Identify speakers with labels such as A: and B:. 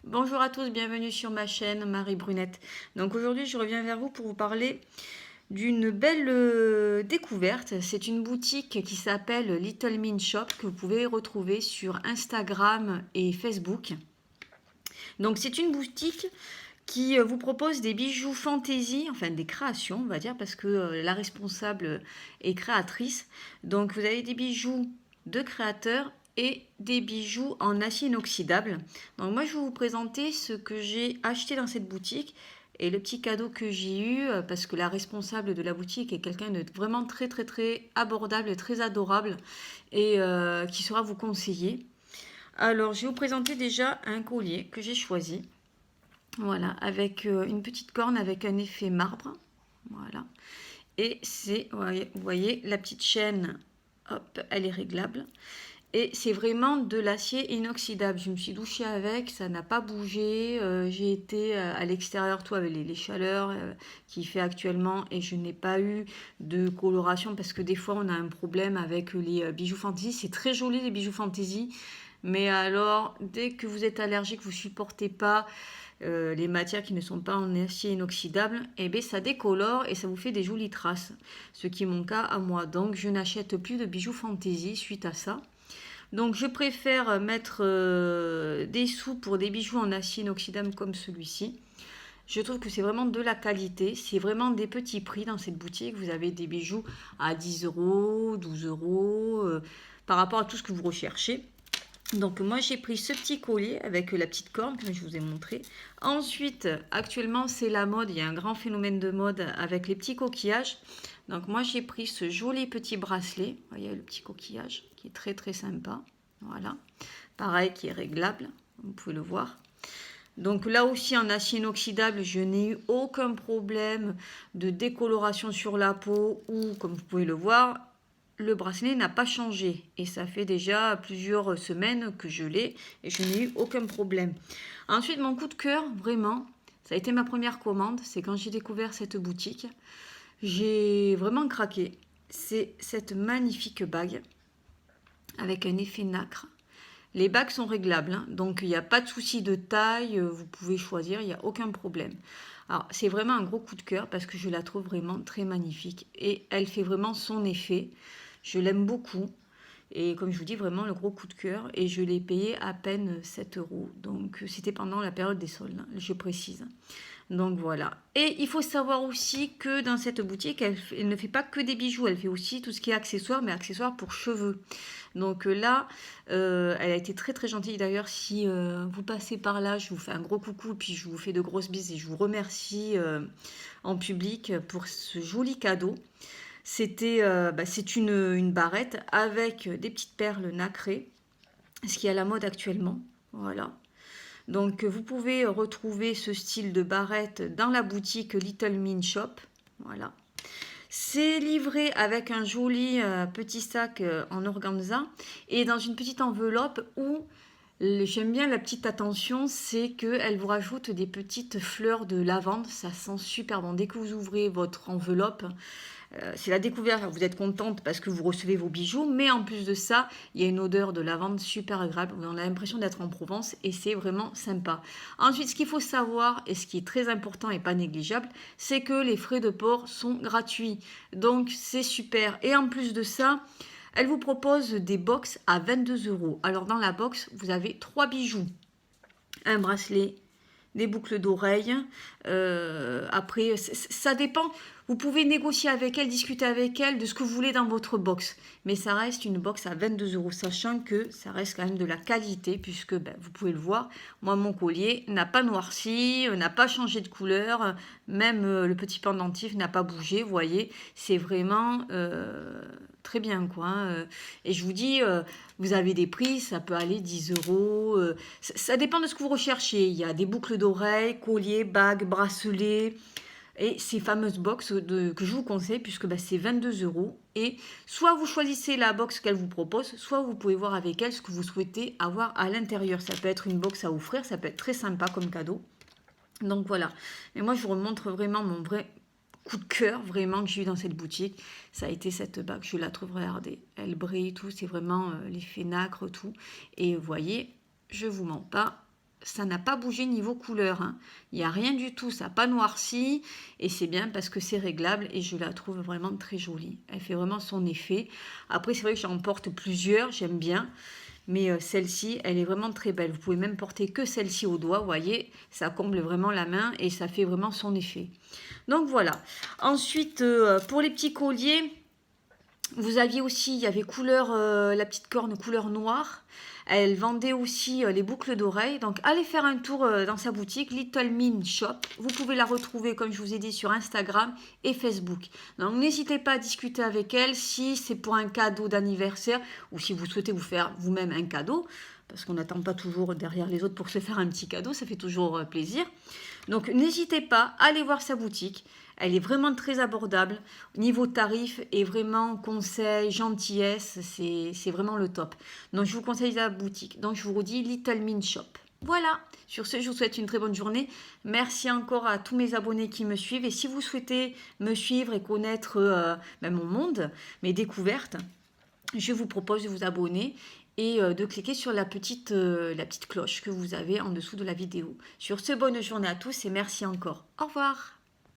A: Bonjour à tous, bienvenue sur ma chaîne Marie Brunette. Donc aujourd'hui je reviens vers vous pour vous parler d'une belle découverte. C'est une boutique qui s'appelle Little Min Shop que vous pouvez retrouver sur Instagram et Facebook. Donc c'est une boutique qui vous propose des bijoux fantaisie, enfin des créations on va dire parce que la responsable est créatrice. Donc vous avez des bijoux de créateurs et des bijoux en acier inoxydable. Donc moi je vais vous présenter ce que j'ai acheté dans cette boutique et le petit cadeau que j'ai eu parce que la responsable de la boutique est quelqu'un de vraiment très abordable, très adorable et qui saura vous conseiller. Alors je vais vous présenter déjà un collier que j'ai choisi. Voilà, avec une petite corne avec un effet marbre. Voilà. Et c'est, vous voyez, la petite chaîne, hop, elle est réglable. Et c'est vraiment de l'acier inoxydable. Je me suis douchée avec, ça n'a pas bougé. J'ai été à l'extérieur, tout avec les chaleurs qu'il fait actuellement. Et je n'ai pas eu de coloration parce que des fois, on a un problème avec les bijoux fantaisie. C'est très joli, les bijoux fantaisie. Mais alors, dès que vous êtes allergique, vous ne supportez pas les matières qui ne sont pas en acier inoxydable, et bien ça décolore et ça vous fait des jolies traces. Ce qui est mon cas à moi. Donc je n'achète plus de bijoux fantaisie suite à ça. Donc je préfère mettre des sous pour des bijoux en acier inoxydable comme celui-ci. Je trouve que c'est vraiment de la qualité. C'est vraiment des petits prix dans cette boutique. Vous avez des bijoux à 10 euros, 12 euros, par rapport à tout ce que vous recherchez. Donc moi j'ai pris ce petit collier avec la petite corne que je vous ai montré. Ensuite, actuellement c'est la mode, il y a un grand phénomène de mode avec les petits coquillages. Donc moi j'ai pris ce joli petit bracelet, vous voyez le petit coquillage qui est très sympa. Voilà, pareil qui est réglable, vous pouvez le voir. Donc là aussi en acier inoxydable, je n'ai eu aucun problème de décoloration sur la peau ou comme vous pouvez le voir, le bracelet n'a pas changé et ça fait déjà plusieurs semaines que je l'ai et je n'ai eu aucun problème. Ensuite, mon coup de cœur, vraiment, ça a été ma première commande, c'est quand j'ai découvert cette boutique. J'ai vraiment craqué. C'est cette magnifique bague avec un effet nacre. Les bagues sont réglables, hein, donc il n'y a pas de souci de taille, vous pouvez choisir, il n'y a aucun problème. Alors c'est vraiment un gros coup de cœur parce que je la trouve vraiment très magnifique et elle fait vraiment son effet. Je l'aime beaucoup et comme je vous dis vraiment le gros coup de cœur et je l'ai payé à peine 7 euros. Donc c'était pendant la période des soldes, hein, je précise. Donc voilà. Et il faut savoir aussi que dans cette boutique, elle ne fait pas que des bijoux, elle fait aussi tout ce qui est accessoires, mais accessoires pour cheveux. Donc là, elle a été très gentille. D'ailleurs, si vous passez par là, je vous fais un gros coucou, puis je vous fais de grosses bises et je vous remercie en public pour ce joli cadeau. C'est une barrette avec des petites perles nacrées, ce qui est à la mode actuellement. Voilà. Donc vous pouvez retrouver ce style de barrette dans la boutique Little Min Shop. Voilà. C'est livré avec un joli petit sac en organza et dans une petite enveloppe où j'aime bien la petite attention, c'est qu'elle vous rajoute des petites fleurs de lavande. Ça sent super bon. Dès que vous ouvrez votre enveloppe, c'est la découverte, vous êtes contente parce que vous recevez vos bijoux, mais en plus de ça, il y a une odeur de lavande super agréable. On a l'impression d'être en Provence et c'est vraiment sympa. Ensuite, ce qu'il faut savoir et ce qui est très important et pas négligeable, c'est que les frais de port sont gratuits. Donc c'est super. Et en plus de ça, elle vous propose des box à 22 euros. Alors dans la box, vous avez 3 bijoux, un bracelet, des boucles d'oreilles. Après, ça dépend. Vous pouvez négocier avec elle, discuter avec elle de ce que vous voulez dans votre box. Mais ça reste une box à 22 euros, sachant que ça reste quand même de la qualité, puisque vous pouvez le voir, moi mon collier n'a pas noirci, n'a pas changé de couleur, même le petit pendentif n'a pas bougé, vous voyez, c'est vraiment très bien quoi. Et je vous dis, vous avez des prix, ça peut aller 10 euros, ça dépend de ce que vous recherchez. Il y a des boucles d'oreilles, colliers, bagues, bracelets. Et ces fameuses box que je vous conseille, puisque c'est 22 euros. Et soit vous choisissez la box qu'elle vous propose, soit vous pouvez voir avec elle ce que vous souhaitez avoir à l'intérieur. Ça peut être une box à offrir, ça peut être très sympa comme cadeau. Donc voilà. Et moi, je vous remontre vraiment mon vrai coup de cœur, vraiment, que j'ai eu dans cette boutique. Ça a été cette bague. Je la trouve, regardez, elle brille, tout. C'est vraiment l'effet nacre, tout. Et vous voyez, je vous mens pas. ça n'a pas bougé niveau couleur, hein. Il n'y a rien du tout, ça n'a pas noirci. Et c'est bien parce que c'est réglable et je la trouve vraiment très jolie. Elle fait vraiment son effet. Après, c'est vrai que j'en porte plusieurs, j'aime bien. Mais celle-ci, elle est vraiment très belle. Vous pouvez même porter que celle-ci au doigt, vous voyez. Ça comble vraiment la main et ça fait vraiment son effet. Donc voilà. Ensuite, pour les petits colliers, vous aviez aussi, il y avait couleur, la petite corne couleur noire. Elle vendait aussi les boucles d'oreilles. Donc allez faire un tour dans sa boutique, Little Min Shop. Vous pouvez la retrouver, comme je vous ai dit, sur Instagram et Facebook. Donc n'hésitez pas à discuter avec elle si c'est pour un cadeau d'anniversaire ou si vous souhaitez vous faire vous-même un cadeau. Parce qu'on n'attend pas toujours derrière les autres pour se faire un petit cadeau, ça fait toujours plaisir. Donc n'hésitez pas à aller voir sa boutique. Elle est vraiment très abordable. Niveau tarif et vraiment conseil, gentillesse, c'est vraiment le top. Donc je vous conseille la boutique. Donc je vous redis Little Min Shop. Voilà, sur ce, je vous souhaite une très bonne journée. Merci encore à tous mes abonnés qui me suivent. Et si vous souhaitez me suivre et connaître mon monde, mes découvertes, je vous propose de vous abonner et de cliquer sur la petite cloche que vous avez en dessous de la vidéo. Sur ce, bonne journée à tous et merci encore. Au revoir.